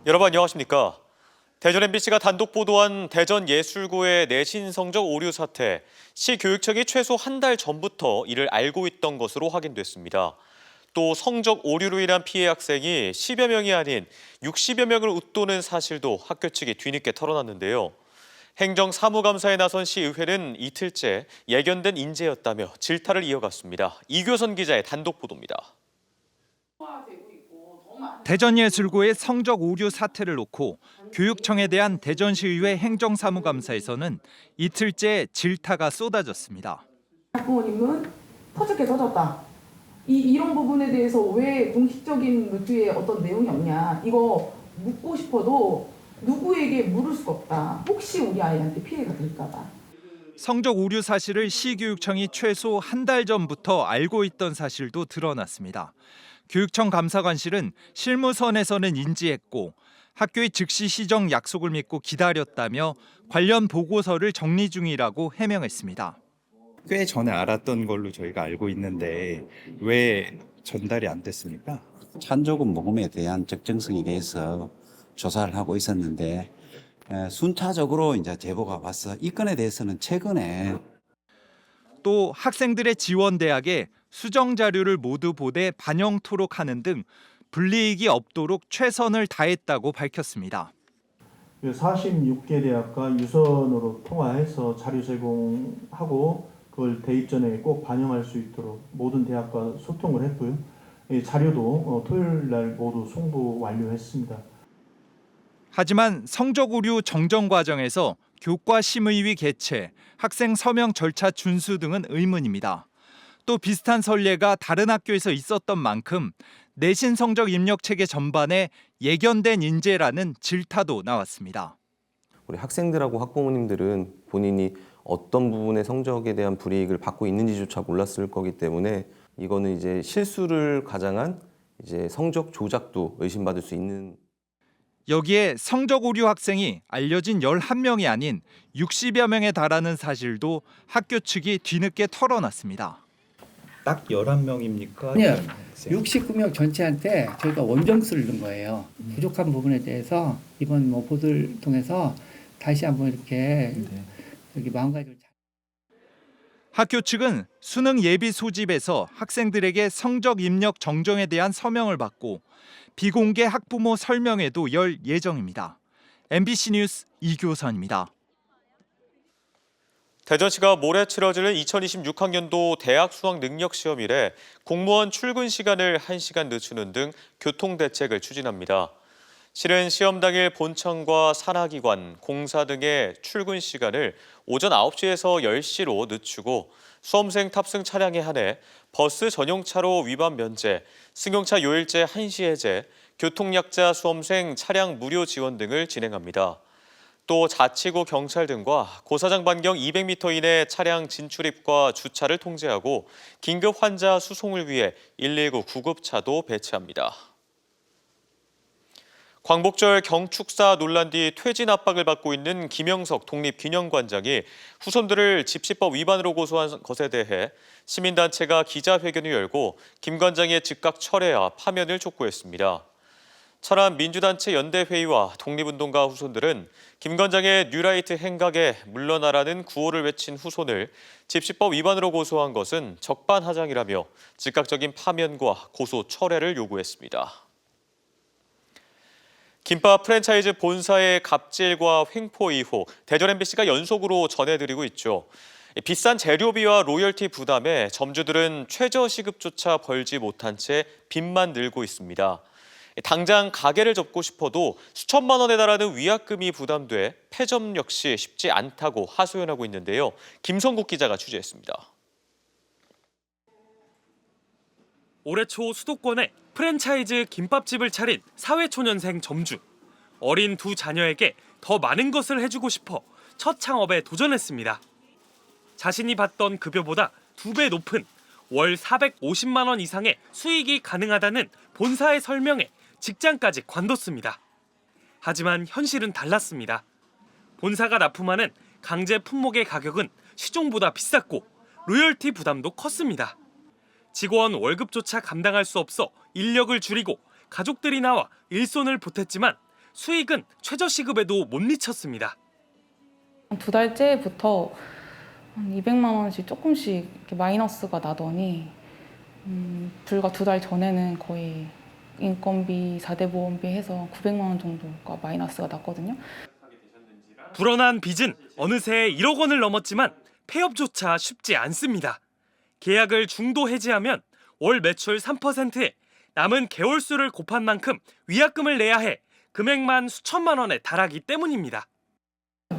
여러분 안녕하십니까? 대전 MBC가 단독 보도한 대전예술고의 내신 성적 오류 사태. 시교육청이 최소 한 달 전부터 이를 알고 있던 것으로 확인됐습니다. 또 성적 오류로 인한 피해 학생이 10여 명이 아닌 60여 명을 웃도는 사실도 학교 측이 뒤늦게 털어놨는데요. 행정사무감사에 나선 시의회는 이틀째 예견된 인재였다며 질타를 이어갔습니다. 이교선 기자의 단독 보도입니다. 대전예술고의 성적 오류 사태를 놓고 교육청에 대한 대전시의회 행정사무감사에서는 이틀째 질타가 쏟아졌습니다. 학부모님은 터졌게 터졌다. 이런 부분에 대해서 왜 공식적인 루트에 어떤 내용이 없냐. 이거 묻고 싶어도 누구에게 물을 수가 없다. 혹시 우리 아이한테 피해가 될까 봐. 성적 오류 사실을 시교육청이 최소 한 달 전부터 알고 있던 사실도 드러났습니다. 교육청 감사관실은 실무선에서는 인지했고 학교의 즉시 시정 약속을 믿고 기다렸다며 관련 보고서를 정리 중이라고 해명했습니다. 꽤 전에 알았던 걸로 저희가 알고 있는데 왜 전달이 안 됐습니까? 찬조금 모금에 대한 적정성에 대해서 조사를 하고 있었는데 순차적으로 이제 제보가 와서 이 건에 대해서는 최근에 또 학생들의 지원 대학에 수정 자료를 모두 보내 반영토록 하는 등 불이익이 없도록 최선을 다했다고 밝혔습니다. 46개 대학과 유선으로 통화해서 자료 제공하고 그걸 대입 전에 꼭 반영할 수 있도록 모든 대학과 소통을 했고요. 자료도 토요일 날 모두 송부 완료했습니다. 하지만 성적 오류 정정 과정에서 교과 심의위 개최, 학생 서명 절차 준수 등은 의문입니다. 또 비슷한 선례가 다른 학교에서 있었던 만큼 내신 성적 입력 체계 전반에 예견된 인재라는 질타도 나왔습니다. 우리 학생들하고 학부모님들은 본인이 어떤 부분의 성적에 대한 불이익을 받고 있는지조차 몰랐을 거기 때문에 이거는 이제 실수를 가장한 이제 성적 조작도 의심받을 수 있는. 여기에 성적 오류 학생이 알려진 11명이 아닌 60여 명에 달하는 사실도 학교 측이 뒤늦게 털어놨습니다. 딱 11명입니까? 아니요. 69명 전체한테 저희가 원정수를 넣은 거예요. 부족한 부분에 대해서 이번 보도를 통해서 다시 한번 이렇게 여기 마음가짐을. 학교 측은 수능 예비 소집에서 학생들에게 성적 입력 정정에 대한 서명을 받고 비공개 학부모 설명회도 열 예정입니다. MBC 뉴스 이교선입니다. 대전시가 모레 치러지는 2026학년도 대학 수학 능력 시험일에 공무원 출근 시간을 1시간 늦추는 등 교통대책을 추진합니다. 실은 시험 당일 본청과 산하기관, 공사 등의 출근 시간을 오전 9시에서 10시로 늦추고 수험생 탑승 차량에 한해 버스 전용차로 위반 면제, 승용차 요일제 1시 해제, 교통약자 수험생 차량 무료 지원 등을 진행합니다. 또 자치구 경찰 등과 고사장 반경 200m 이내 차량 진출입과 주차를 통제하고 긴급 환자 수송을 위해 119 구급차도 배치합니다. 광복절 경축사 논란 뒤 퇴진 압박을 받고 있는 김영석 독립기념관장이 후손들을 집시법 위반으로 고소한 것에 대해 시민단체가 기자회견을 열고 김 관장의 즉각 철회와 파면을 촉구했습니다. 철안 민주단체 연대회의와 독립운동가 후손들은 김 관장의 뉴라이트 행각에 물러나라는 구호를 외친 후손을 집시법 위반으로 고소한 것은 적반하장이라며 즉각적인 파면과 고소 철회를 요구했습니다. 김밥 프랜차이즈 본사의 갑질과 횡포 의혹, 대전 MBC가 연속으로 전해드리고 있죠. 비싼 재료비와 로열티 부담에 점주들은 최저시급조차 벌지 못한 채 빚만 늘고 있습니다. 당장 가게를 접고 싶어도 수천만 원에 달하는 위약금이 부담돼 폐점 역시 쉽지 않다고 하소연하고 있는데요. 김성국 기자가 취재했습니다. 올해 초 수도권에 프랜차이즈 김밥집을 차린 사회초년생 점주. 어린 두 자녀에게 더 많은 것을 해주고 싶어 첫 창업에 도전했습니다. 자신이 받던 급여보다 2배 높은 월 450만 원 이상의 수익이 가능하다는 본사의 설명에 직장까지 관뒀습니다. 하지만 현실은 달랐습니다. 본사가 납품하는 강제 품목의 가격은 시중보다 비쌌고 로열티 부담도 컸습니다. 직원 월급조차 감당할 수 없어 인력을 줄이고 가족들이 나와 일손을 보탰지만 수익은 최저시급에도 못 미쳤습니다. 두 달째부터 한 200만 원씩 조금씩 이렇게 마이너스가 나더니 불과 두 달 전에는 거의 인건비, 4대 보험비 해서 900만 원 정도가 마이너스가 났거든요. 불어난 빚은 어느새 1억 원을 넘었지만 폐업조차 쉽지 않습니다. 계약을 중도 해지하면 월 매출 3%에 남은 개월수를 곱한 만큼 위약금을 내야 해 금액만 수천만 원에 달하기 때문입니다.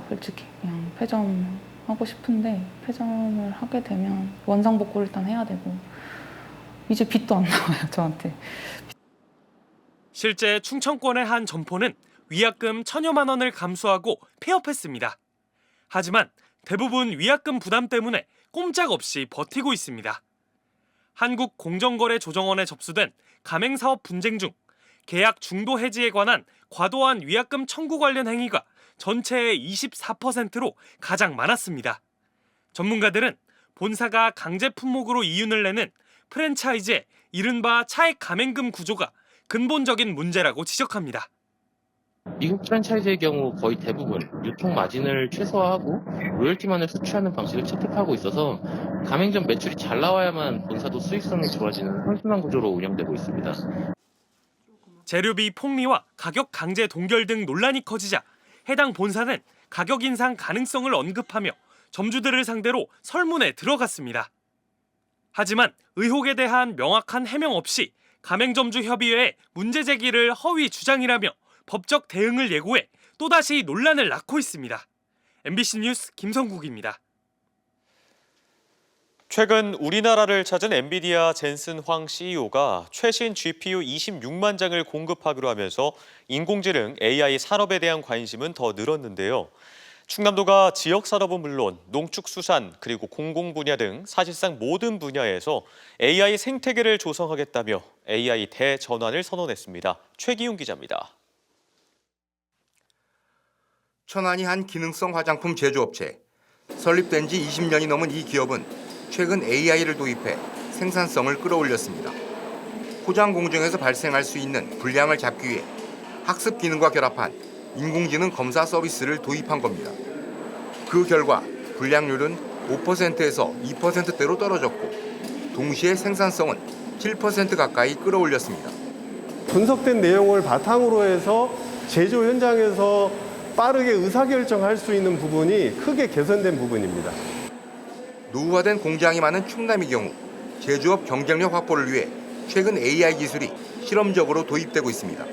솔직히 그냥 폐점하고 싶은데 폐점을 하게 되면 원상복구를 일단 해야 되고 이제 빚도 안 나와요, 저한테. 실제 충청권의 한 점포는 위약금 1,000여만 원을 감수하고 폐업했습니다. 하지만 대부분 위약금 부담 때문에 꼼짝없이 버티고 있습니다. 한국공정거래조정원에 접수된 가맹사업 분쟁 중 계약 중도 해지에 관한 과도한 위약금 청구 관련 행위가 전체의 24%로 가장 많았습니다. 전문가들은 본사가 강제 품목으로 이윤을 내는 프랜차이즈의 이른바 차액 가맹금 구조가 근본적인 문제라고 지적합니다. 미국 프랜차이즈의 경우 거의 대부분 유통 마진을 최소화하고 로열티만을 수취하는 방식을 채택하고 있어서 가맹점 매출이 잘 나와야만 본사도 수익성이 좋아지는 선순환 구조로 운영되고 있습니다. 재료비 폭리와 가격 강제 동결 등 논란이 커지자 해당 본사는 가격 인상 가능성을 언급하며 점주들을 상대로 설문에 들어갔습니다. 하지만 의혹에 대한 명확한 해명 없이 가맹점주협의회에 문제 제기를 허위 주장이라며 법적 대응을 예고해 또다시 논란을 낳고 있습니다. MBC 뉴스 김성국입니다. 최근 우리나라를 찾은 엔비디아 젠슨 황 CEO가 최신 GPU 26만 장을 공급하기로 하면서 인공지능 AI 산업에 대한 관심은 더 늘었는데요. 충남도가 지역 산업은 물론 농축수산 그리고 공공 분야 등 사실상 모든 분야에서 AI 생태계를 조성하겠다며 AI 대전환을 선언했습니다. 최기훈 기자입니다. 천안이 한 기능성 화장품 제조업체. 설립된 지 20년이 넘은 이 기업은 최근 AI를 도입해 생산성을 끌어올렸습니다. 포장 공정에서 발생할 수 있는 불량을 잡기 위해 학습 기능과 결합한 인공지능 검사 서비스를 도입한 겁니다. 그 결과 불량률은 5%에서 2%대로 떨어졌고 동시에 생산성은 7% 가까이 끌어올렸습니다. 분석된 내용을 바탕으로 해서 제조 현장에서 빠르게 의사결정할 수 있는 부분이 크게 개선된 부분입니다. 노후화된 공장이 많은 충남의 경우 제조업 경쟁력 확보를 위해 최근 AI 기술이 실험적으로 도입되고 있습니다.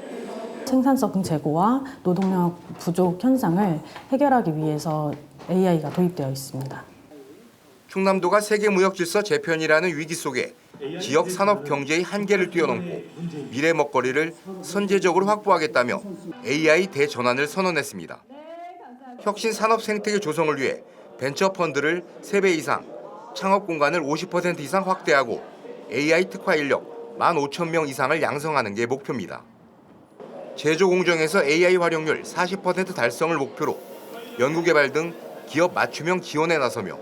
생산성 제고와 노동력 부족 현상을 해결하기 위해서 AI가 도입되어 있습니다. 충남도가 세계무역질서 재편이라는 위기 속에 지역 산업 경제의 한계를 뛰어넘고 미래 먹거리를 선제적으로 확보하겠다며 AI 대전환을 선언했습니다. 혁신 산업 생태계 조성을 위해 벤처 펀드를 3배 이상, 창업 공간을 50% 이상 확대하고 AI 특화 인력 15,000명 이상을 양성하는 게 목표입니다. 제조 공정에서 AI 활용률 40% 달성을 목표로 연구개발 등 기업 맞춤형 지원에 나서며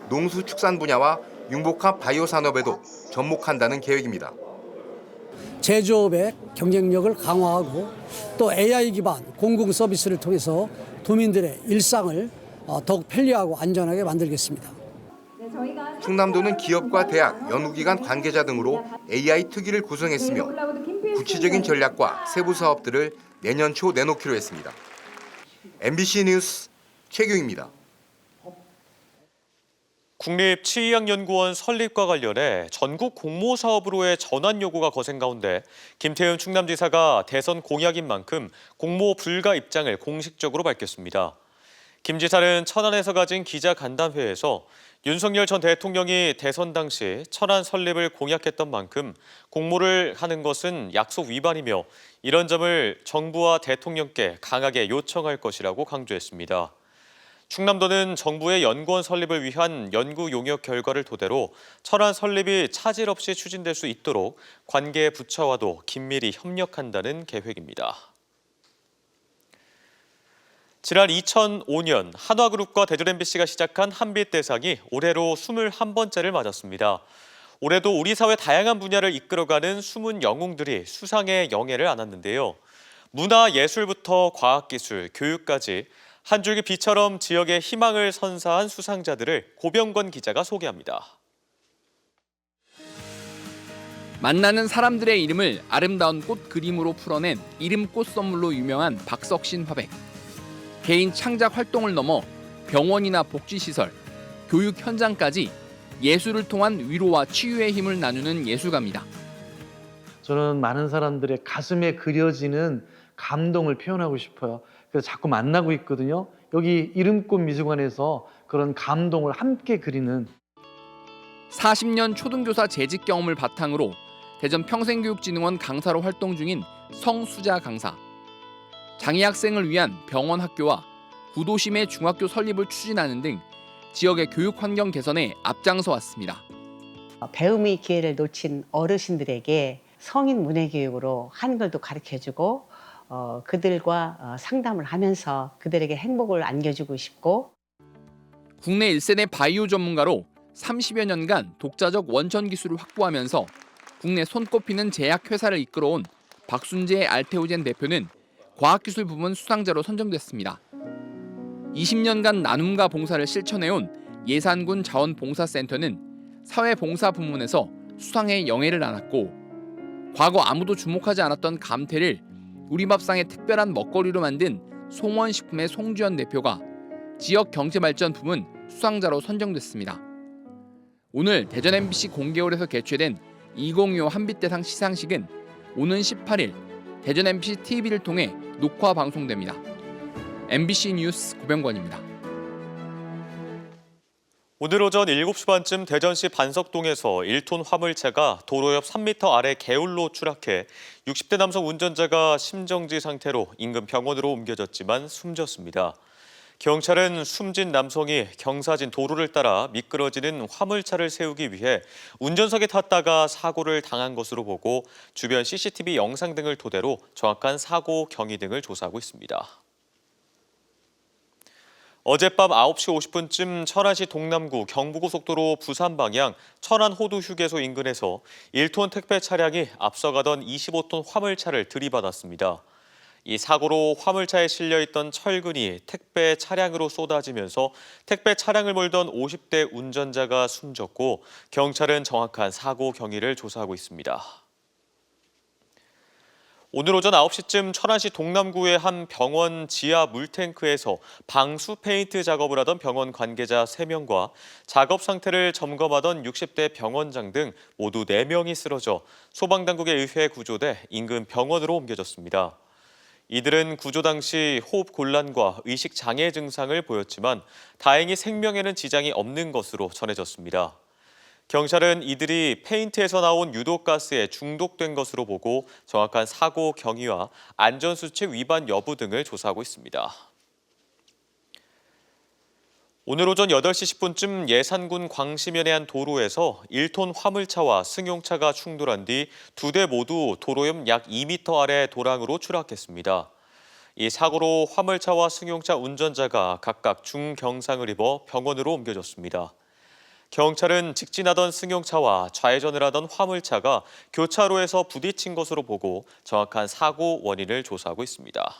농수축산 분야와 융복합 바이오 산업에도 접목한다는 계획입니다. 제조업의 경쟁력을 강화하고 또 AI 기반 공공 서비스를 통해서 도민들의 일상을 더욱 편리하고 안전하게 만들겠습니다. 충남도는 기업과 대학, 연구기관 관계자 등으로 AI 특위를 구성했으며 구체적인 전략과 세부 사업들을 내년 초 내놓기로 했습니다. MBC 뉴스 최규입니다. 국립치의학연구원 설립과 관련해 전국 공모 사업으로의 전환 요구가 거센 가운데 김태훈 충남지사가 대선 공약인 만큼 공모 불가 입장을 공식적으로 밝혔습니다. 김 지사는 천안에서 가진 기자간담회에서 윤석열 전 대통령이 대선 당시 천안 설립을 공약했던 만큼 공모를 하는 것은 약속 위반이며 이런 점을 정부와 대통령께 강하게 요청할 것이라고 강조했습니다. 충남도는 정부의 연구원 설립을 위한 연구 용역 결과를 토대로 천안 설립이 차질 없이 추진될 수 있도록 관계 부처와도 긴밀히 협력한다는 계획입니다. 지난 2005년 한화그룹과 대전 MBC가 시작한 한빛대상이 올해로 21번째를 맞았습니다. 올해도 우리 사회 다양한 분야를 이끌어가는 숨은 영웅들이 수상의 영예를 안았는데요. 문화 예술부터 과학기술, 교육까지 한 줄기 빛처럼 지역의 희망을 선사한 수상자들을 고병권 기자가 소개합니다. 만나는 사람들의 이름을 아름다운 꽃 그림으로 풀어낸 이름 꽃 선물로 유명한 박석신 화백. 개인 창작 활동을 넘어 병원이나 복지시설, 교육 현장까지 예술을 통한 위로와 치유의 힘을 나누는 예술가입니다. 저는 많은 사람들의 가슴에 그려지는 감동을 표현하고 싶어요. 그래서 자꾸 만나고 있거든요. 여기 이름꽃 미술관에서 그런 감동을 함께 그리는 40년 초등교사 재직 경험을 바탕으로 대전 평생교육진흥원 강사로 활동 중인 성수자 강사. 장애 학생을 위한 병원 학교와 구도심의 중학교 설립을 추진하는 등 지역의 교육 환경 개선에 앞장서 왔습니다. 배움의 기회를 놓친 어르신들에게 성인 문해 교육으로 한글도 가르쳐주고 그들과 상담을 하면서 그들에게 행복을 안겨주고 싶고 국내 1세대 바이오 전문가로 30여 년간 독자적 원천 기술을 확보하면서 국내 손꼽히는 제약회사를 이끌어온 박순재 알테오젠 대표는 과학기술 부문 수상자로 선정됐습니다. 20년간 나눔과 봉사를 실천해온 예산군 자원봉사센터는 사회봉사 부문에서 수상의 영예를 안았고 과거 아무도 주목하지 않았던 감태를 우리밥상의 특별한 먹거리로 만든 송원식품의 송주현 대표가 지역 경제발전 부문 수상자로 선정됐습니다. 오늘 대전 MBC 공개홀에서 개최된 2025 한빛대상 시상식은 오는 18일 대전 MBC TV를 통해 녹화 방송됩니다. MBC 뉴스 고병권입니다. 오늘 오전 7시 반쯤 대전시 반석동에서 1톤 화물차가 도로 옆 3m 아래 개울로 추락해 60대 남성 운전자가 심정지 상태로 인근 병원으로 옮겨졌지만 숨졌습니다. 경찰은 숨진 남성이 경사진 도로를 따라 미끄러지는 화물차를 세우기 위해 운전석에 탔다가 사고를 당한 것으로 보고 주변 CCTV 영상 등을 토대로 정확한 사고 경위 등을 조사하고 있습니다. 어젯밤 9시 50분쯤 천안시 동남구 경부고속도로 부산 방향 천안 호두 휴게소 인근에서 1톤 택배 차량이 앞서가던 25톤 화물차를 들이받았습니다. 이 사고로 화물차에 실려있던 철근이 택배 차량으로 쏟아지면서 택배 차량을 몰던 50대 운전자가 숨졌고 경찰은 정확한 사고 경위를 조사하고 있습니다. 오늘 오전 9시쯤 천안시 동남구의 한 병원 지하 물탱크에서 방수 페인트 작업을 하던 병원 관계자 3명과 작업 상태를 점검하던 60대 병원장 등 모두 4명이 쓰러져 소방당국에 의해 구조돼 인근 병원으로 옮겨졌습니다. 이들은 구조 당시 호흡 곤란과 의식 장애 증상을 보였지만 다행히 생명에는 지장이 없는 것으로 전해졌습니다. 경찰은 이들이 페인트에서 나온 유독가스에 중독된 것으로 보고 정확한 사고 경위와 안전수칙 위반 여부 등을 조사하고 있습니다. 오늘 오전 8시 10분쯤 예산군 광시면의 한 도로에서 1톤 화물차와 승용차가 충돌한 뒤 2대 모두 도로 옆 약 2m 아래 도랑으로 추락했습니다. 이 사고로 화물차와 승용차 운전자가 각각 중경상을 입어 병원으로 옮겨졌습니다. 경찰은 직진하던 승용차와 좌회전을 하던 화물차가 교차로에서 부딪힌 것으로 보고 정확한 사고 원인을 조사하고 있습니다.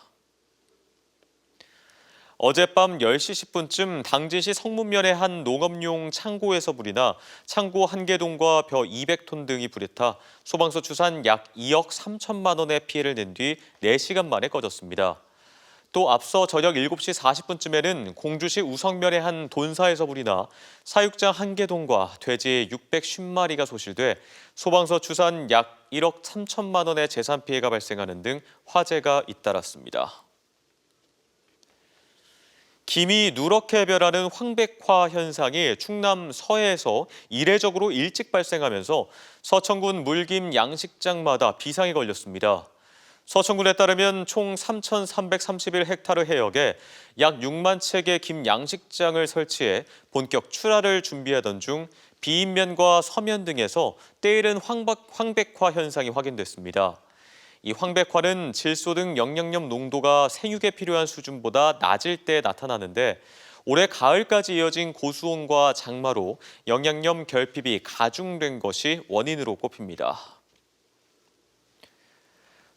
어젯밤 10시 10분쯤 당진시 성문면의 한 농업용 창고에서 불이 나 창고 1개동과 벼 200톤 등이 불에 타 소방서 추산 약 2억 3천만 원의 피해를 낸 뒤 4시간 만에 꺼졌습니다. 또 앞서 저녁 7시 40분쯤에는 공주시 우성면의 한 돈사에서 불이 나 사육장 1개동과 돼지 650마리가 소실돼 소방서 추산 약 1억 3천만 원의 재산 피해가 발생하는 등 화재가 잇따랐습니다. 김이 누렇게 변하는 황백화 현상이 충남 서해에서 이례적으로 일찍 발생하면서 서천군 물김 양식장마다 비상이 걸렸습니다. 서천군에 따르면 총 3,331헥타르 해역에 약 6만 채의 김 양식장을 설치해 본격 출하를 준비하던 중 비인면과 서면 등에서 때이른 황백화 현상이 확인됐습니다. 이 황백화는 질소 등 영양염 농도가 생육에 필요한 수준보다 낮을 때 나타나는데 올해 가을까지 이어진 고수온과 장마로 영양염 결핍이 가중된 것이 원인으로 꼽힙니다.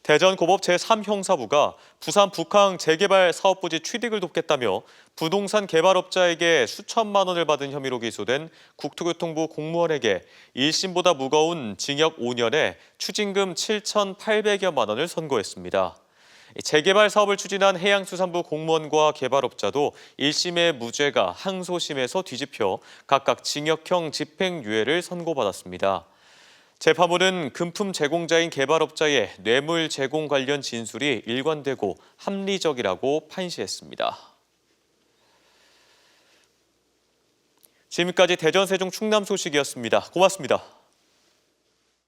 대전고법 제3형사부가 부산 북항 재개발 사업부지 취득을 돕겠다며 부동산 개발업자에게 수천만 원을 받은 혐의로 기소된 국토교통부 공무원에게 1심보다 무거운 징역 5년에 추징금 7,800여만 원을 선고했습니다. 재개발 사업을 추진한 해양수산부 공무원과 개발업자도 1심의 무죄가 항소심에서 뒤집혀 각각 징역형 집행유예를 선고받았습니다. 재판부는 금품 제공자인 개발업자의 뇌물 제공 관련 진술이 일관되고 합리적이라고 판시했습니다. 지금까지 대전, 세종, 충남 소식이었습니다. 고맙습니다.